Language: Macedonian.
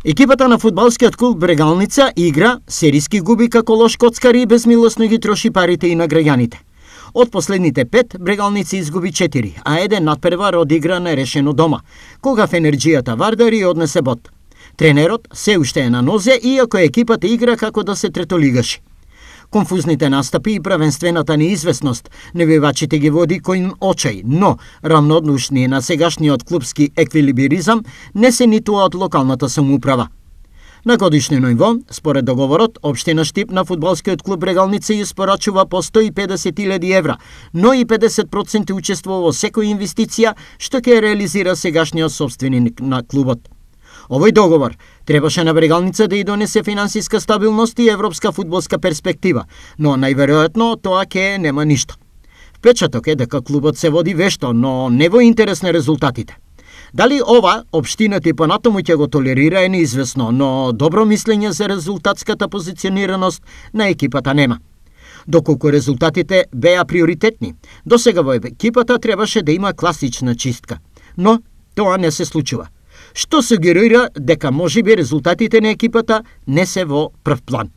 Екипата на фудбалскиот клуб Брегалница игра, сериски губи како лош коцкар и безмилосно ги троши парите и на граѓаните. Од последните 5, Брегалници изгуби 4, а еден надпревар одигра нерешено дома, кога Фенерџијата Вардари однесе бод. Тренерот се уште е на нозе, иако екипата игра како да се третолигаши. Конфузните настапи и правенствената неизвестност невивачите ги води кој очај, но рамнодушни на сегашниот клубски еквилибризам не се нитува од локалната самоуправа. На годишно ниво, според договорот, општина Штип на фудбалскиот клуб Брегалница испорачува по 150.000 евра, но и 50% учествува во секоја инвестиција што ќе реализира сегашниот собственик на клубот. Овој договор требаше на Брегалница да и донесе финансиска стабилност и европска фудбалска перспектива, но најверојатно тоа ќе нема ништо. Впечаток е дека клубот се води вешто, но не во интерес на резултатите. Дали ова општината и понатаму ќе го толерира е неизвестно, но добро мислење за резултатската позиционираност на екипата нема. Доколку резултатите беа приоритетни, досега во екипата требаше да има класична чистка, но тоа не се случува, што сугерира дека можеби резултатите на екипата не се во прв план.